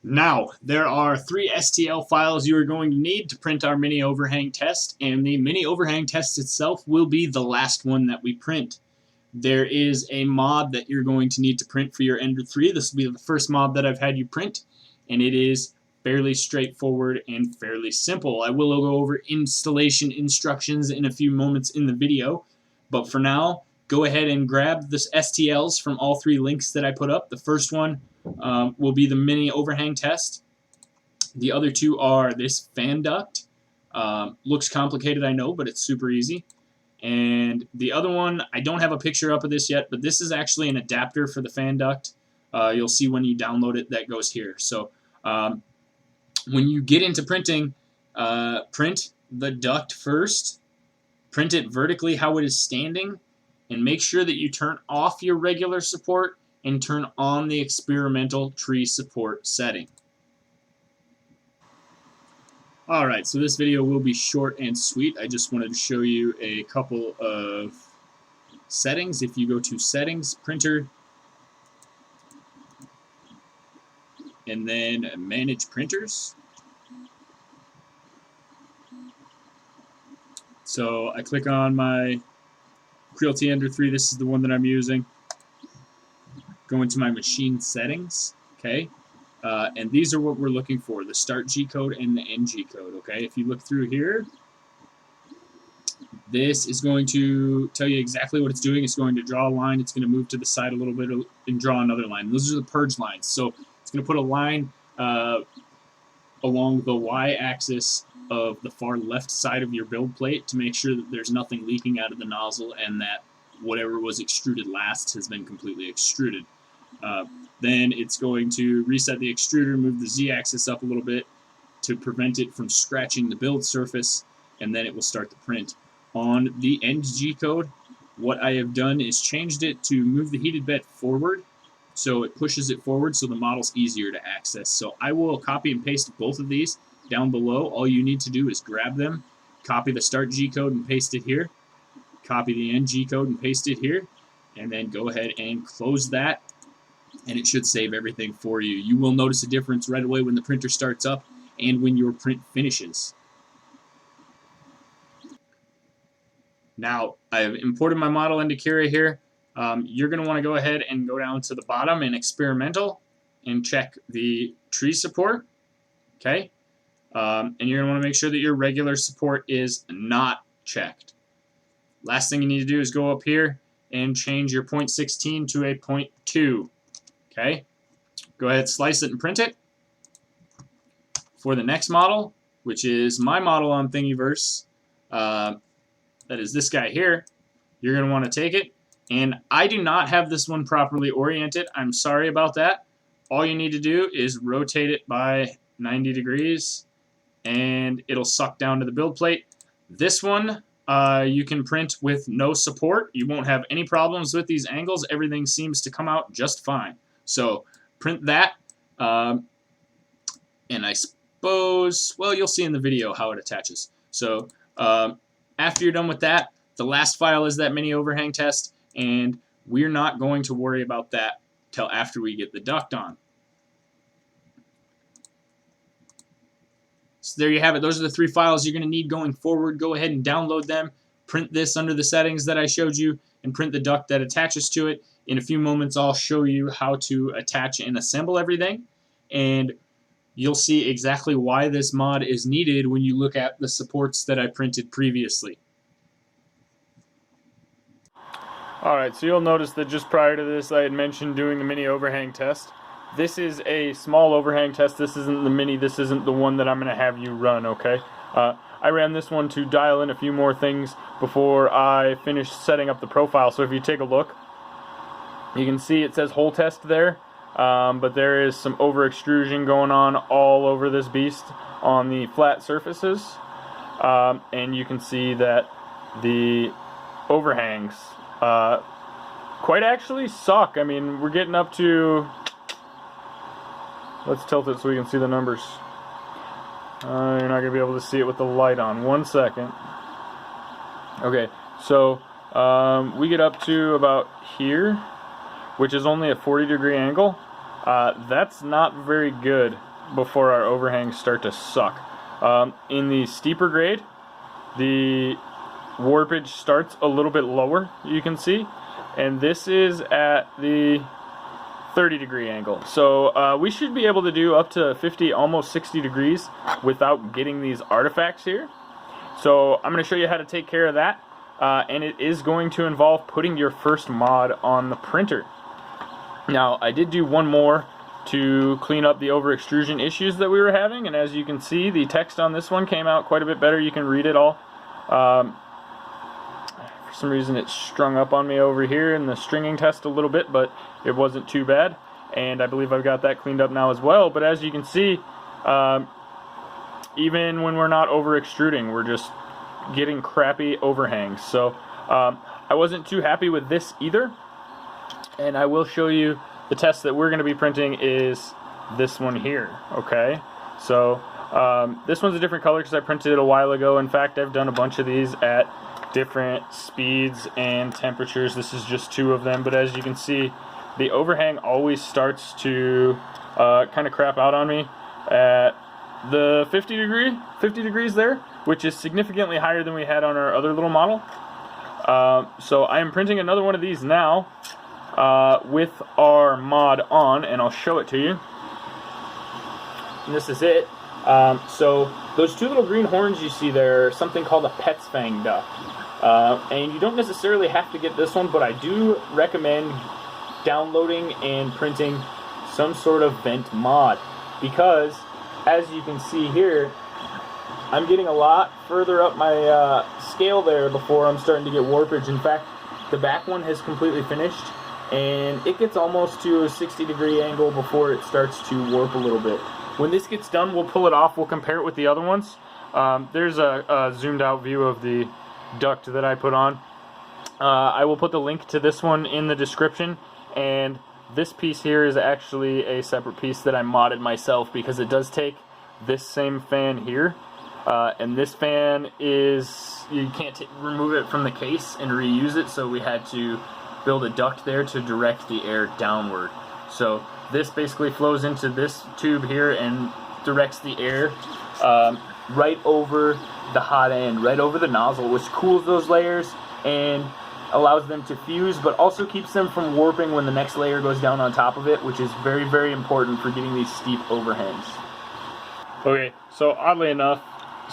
Now, there are 3 STL files you are going to need to print our mini overhang test, and the mini overhang test itself will be the last one that we print. There is a mod that you're going to need to print for your Ender 3. This will be the first mod that I've had you print, and it is fairly straightforward and fairly simple. I will go over installation instructions in a few moments in the video, but for now, go ahead and grab the STLs from all 3 links that I put up. The first one will be the mini overhang test. The other 2 are this fan duct. Looks complicated, I know, but it's super easy. And the other one, I don't have a picture up of this yet, but this is actually an adapter for the fan duct. You'll see when you download it that goes here. So when you get into printing, print the duct first. Print it vertically how it is standing, and make sure that you turn off your regular support and turn on the experimental tree support setting. Alright, so this video will be short and sweet. I just wanted to show you a couple of settings. If you go to Settings, Printer, and then Manage Printers. So I click on my Creality Ender 3. This is the one that I'm using. Go into my machine settings, okay? And these are what we're looking for, the start G code and the end G code, okay? If you look through here, this is going to tell you exactly what it's doing. It's going to draw a line. It's going to move to the side a little bit and draw another line. Those are the purge lines. So it's going to put a line along the y-axis of the far left side of your build plate to make sure that there's nothing leaking out of the nozzle and that whatever was extruded last has been completely extruded. Then it's going to reset the extruder, move the z-axis up a little bit to prevent it from scratching the build surface, and then it will start the print. On the end G code, what I have done is changed it to move the heated bed forward, so it pushes it forward so the model's easier to access. So I will copy and paste both of these down below. All you need to do is grab them, copy the start G code and paste it here, copy the end G code and paste it here, and then go ahead and close that, and it should save everything for you. You will notice a difference right away when the printer starts up and when your print finishes. Now, I've imported my model into Cura here. You're going to want to go ahead and go down to the bottom in Experimental and check the tree support, okay? And you're going to want to make sure that your regular support is not checked. Last thing you need to do is go up here and change your 0.16 to a 0.2. Okay, go ahead, slice it and print it. For the next model, which is my model on Thingiverse, that is this guy here, you're going to want to take it, and I do not have this one properly oriented. I'm sorry about that. All you need to do is rotate it by 90 degrees, and it'll suck down to the build plate. This one, you can print with no support. You won't have any problems with these angles. Everything seems to come out just fine. So print that, and I suppose, well, you'll see in the video how it attaches. So after you're done with that, the last file is that mini overhang test, and we're not going to worry about that till after we get the duct on. So there you have it. Those are the 3 files you're going to need going forward. Go ahead and download them. Print this under the settings that I showed you, and print the duct that attaches to it. In a few moments, I'll show you how to attach and assemble everything, and you'll see exactly why this mod is needed when you look at the supports that I printed previously. Alright, so you'll notice that just prior to this I had mentioned doing the mini overhang test. This is a small overhang test. This isn't the mini. This isn't the one that I'm going to have you run, okay? I ran this one to dial in a few more things before I finished setting up the profile. So if you take a look, you can see it says hole test there, but there is some over extrusion going on all over this beast on the flat surfaces, and you can see that the overhangs quite actually suck. I mean, we're getting up to, let's tilt it so we can see the numbers. You're not going to be able to see it with the light on. 1 second. Okay, so we get up to about here, which is only a 40-degree angle. That's not very good. before our overhangs start to suck. In the steeper grade, the warpage starts a little bit lower, you can see, and this is at the 30-degree angle. So we should be able to do up to 50, almost 60 degrees without getting these artifacts here. So I'm going to show you how to take care of that, and it is going to involve putting your first mod on the printer. Now, I did do one more to clean up the over extrusion issues that we were having, and as you can see, the text on this one came out quite a bit better. You can read it all. For some reason it's strung up on me over here in the stringing test a little bit, but it wasn't too bad, and I believe I've got that cleaned up now as well. But as you can see, even when we're not over extruding, we're just getting crappy overhangs. So I wasn't too happy with this either, and I will show you the test that we're going to be printing is this one here. Okay, so this one's a different color because I printed it a while ago. In fact, I've done a bunch of these at different speeds and temperatures. This is just 2 of them, but as you can see, the overhang always starts to kind of crap out on me at the 50 degrees there, which is significantly higher than we had on our other little model. So I am printing another one of these now with our mod on, and I'll show it to you. And this is it. So those 2 little green horns you see there are something called a Pet's Fang duct. And you don't necessarily have to get this one, but I do recommend downloading and printing some sort of vent mod, because as you can see here, I'm getting a lot further up my scale there before I'm starting to get warpage. In fact, the back one has completely finished, and it gets almost to a 60-degree angle before it starts to warp a little bit. When this gets done, we'll pull it off, we'll compare it with the other ones. There's a zoomed out view of the duct that I put on. I will put the link to this one in the description, and this piece here is actually a separate piece that I modded myself, because it does take this same fan here, and this fan is, you can't remove it from the case and reuse it, so we had to build a duct there to direct the air downward. So this basically flows into this tube here and directs the air right over the hot end, right over the nozzle, which cools those layers and allows them to fuse, but also keeps them from warping when the next layer goes down on top of it, which is very, very important for getting these steep overhangs. Okay, so oddly enough,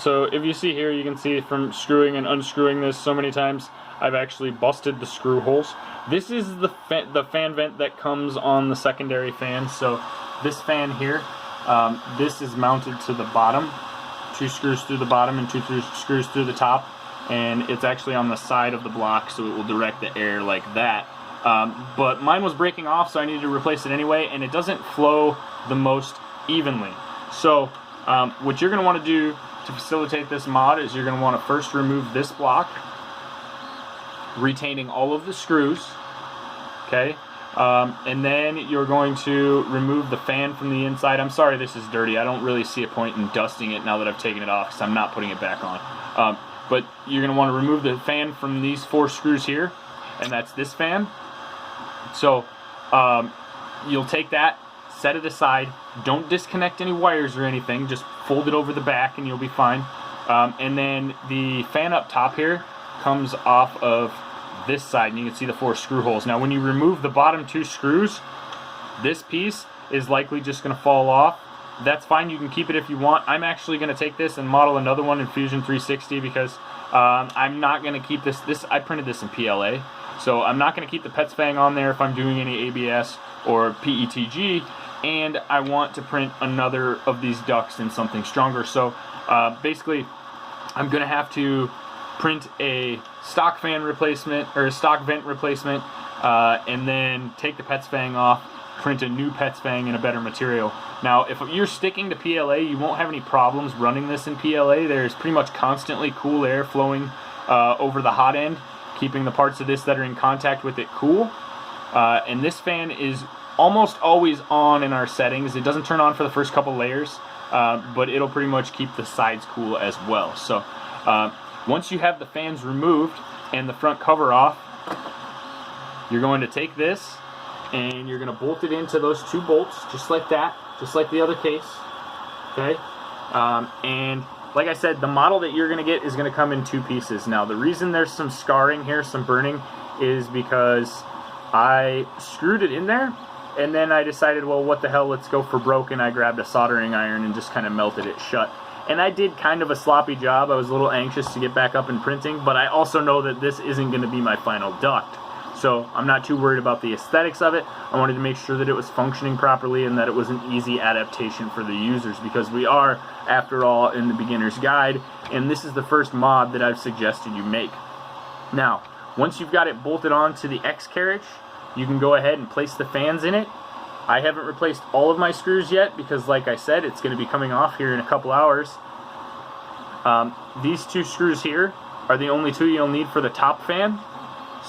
so if you see here, you can see from screwing and unscrewing this so many times, I've actually busted the screw holes. This is the fan vent that comes on the secondary fan. So this fan here, this is mounted to the bottom, 2 screws through the bottom and 2 screws through the top, and it's actually on the side of the block, so it will direct the air like that. But mine was breaking off, so I needed to replace it anyway, and it doesn't flow the most evenly. So what you're going to want to do to facilitate this mod is you're going to want to first remove this block, retaining all of the screws, okay, and then you're going to remove the fan from the inside. I'm sorry this is dirty. I don't really see a point in dusting it now that I've taken it off, because I'm not putting it back on. But you're going to want to remove the fan from these 4 screws here, and that's this fan. So you'll take that, set it aside, don't disconnect any wires or anything, just fold it over the back and you'll be fine. And then the fan up top here comes off of this side, and you can see the 4 screw holes. Now when you remove the bottom 2 screws, this piece is likely just going to fall off. That's fine, you can keep it if you want. I'm actually going to take this and model another one in Fusion 360, because I'm not going to keep this. I printed this in PLA, so I'm not going to keep the Pet's Fang on there if I'm doing any ABS or PETG, and I want to print another of these ducts in something stronger. So basically I'm going to have to print a stock fan replacement, or a stock vent replacement, and then take the Pet's Fang off, print a new Pet's Fang in a better material. Now if you're sticking to PLA, you won't have any problems running this in PLA. There's pretty much constantly cool air flowing over the hot end, keeping the parts of this that are in contact with it cool. And this fan is almost always on in our settings. It doesn't turn on for the first couple layers, but it'll pretty much keep the sides cool as well. So once you have the fans removed and the front cover off, you're going to take this and you're going to bolt it into those 2 bolts, just like that, just like the other case. Okay, and like I said, the model that you're going to get is going to come in 2 pieces. Now, the reason there's some scarring here, some burning, is because I screwed it in there, and then I decided, well, what the hell, let's go for broke, and I grabbed a soldering iron and just kind of melted it shut. And I did kind of a sloppy job. I was a little anxious to get back up and printing, but I also know that this isn't going to be my final duct. So I'm not too worried about the aesthetics of it. I wanted to make sure that it was functioning properly and that it was an easy adaptation for the users, because we are, after all, in the beginner's guide, and this is the first mod that I've suggested you make. Now, once you've got it bolted on to the X carriage, you can go ahead and place the fans in it. I haven't replaced all of my screws yet because, like I said, it's going to be coming off here in a couple hours. These 2 screws here are the only 2 you'll need for the top fan.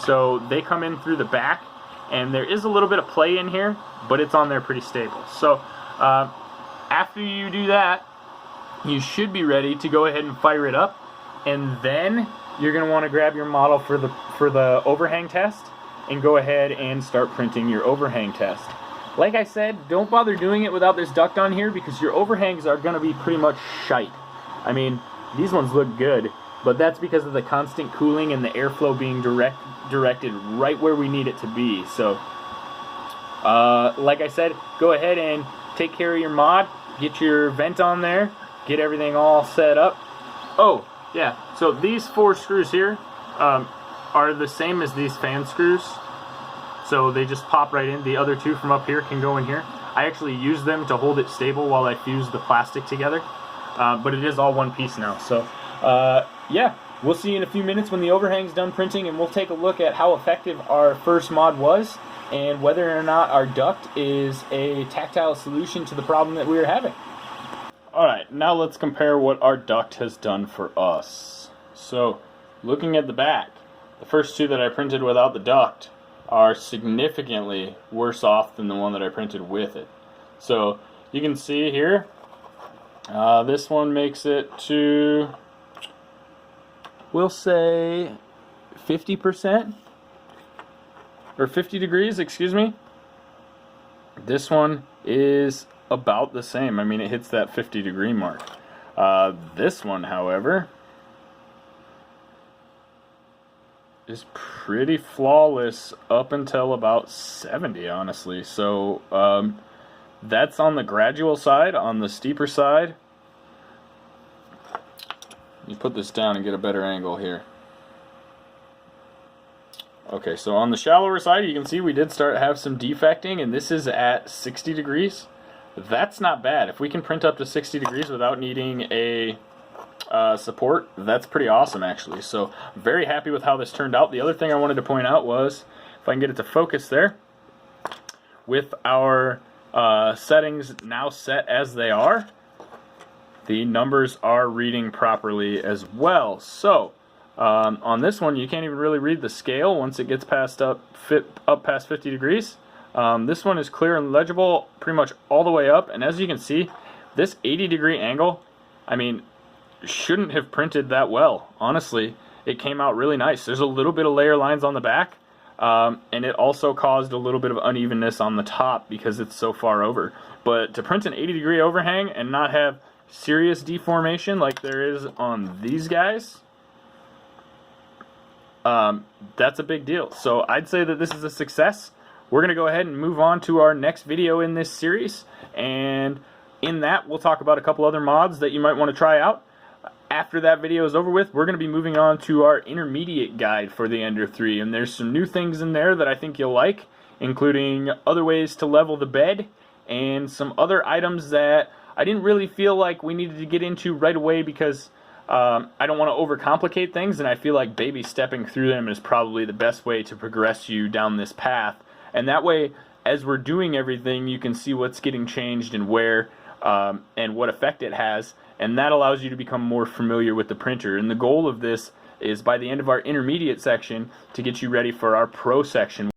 So they come in through the back, and there is a little bit of play in here, but it's on there pretty stable. So after you do that, you should be ready to go ahead and fire it up, and then you're going to want to grab your model for the overhang test and go ahead and start printing your overhang test. Like I said, don't bother doing it without this duct on here, because your overhangs are going to be pretty much shite. I mean, these ones look good, but that's because of the constant cooling and the airflow being directed right where we need it to be. So, like I said, go ahead and take care of your mod, get your vent on there, get everything all set up. Oh, yeah, so these 4 screws here are the same as these fan screws. So they just pop right in. The other 2 from up here can go in here. I actually use them to hold it stable while I fuse the plastic together. But it is all one piece now. So, yeah, we'll see you in a few minutes when the overhang's done printing, and we'll take a look at how effective our first mod was and whether or not our duct is a tactile solution to the problem that we were having. Alright, now let's compare what our duct has done for us. So, looking at the back, the first 2 that I printed without the duct are significantly worse off than the one that I printed with it. So, you can see here, this one makes it to, we'll say 50%, or 50 degrees, excuse me. This one is about the same. I mean, it hits that 50-degree mark. This one, however, is pretty flawless up until about 70, honestly. So, that's on the gradual side. On the steeper side, you put this down and get a better angle here. Okay, so on the shallower side, you can see we did start to have some defecting, and this is at 60 degrees. That's not bad. If we can print up to 60 degrees without needing a support, that's pretty awesome, actually. So, very happy with how this turned out. The other thing I wanted to point out was, if I can get it to focus there, with our settings now set as they are, the numbers are reading properly as well. So, on this one, you can't even really read the scale once it gets past up past 50 degrees. This one is clear and legible pretty much all the way up, and as you can see, this 80-degree angle, I mean, shouldn't have printed that well. Honestly, it came out really nice. There's a little bit of layer lines on the back, and it also caused a little bit of unevenness on the top because it's so far over. But to print an 80-degree overhang and not have serious deformation like there is on these guys, that's a big deal. So I'd say that this is a success. We're going to go ahead and move on to our next video in this series, and in that we'll talk about a couple other mods that you might want to try out. After that video is over with, we're going to be moving on to our intermediate guide for the Ender 3, and there's some new things in there that I think you'll like, including other ways to level the bed and some other items that I didn't really feel like we needed to get into right away because I don't want to overcomplicate things, and I feel like baby stepping through them is probably the best way to progress you down this path. And that way, as we're doing everything, you can see what's getting changed and where, and what effect it has, and that allows you to become more familiar with the printer. And the goal of this is, by the end of our intermediate section, to get you ready for our pro section.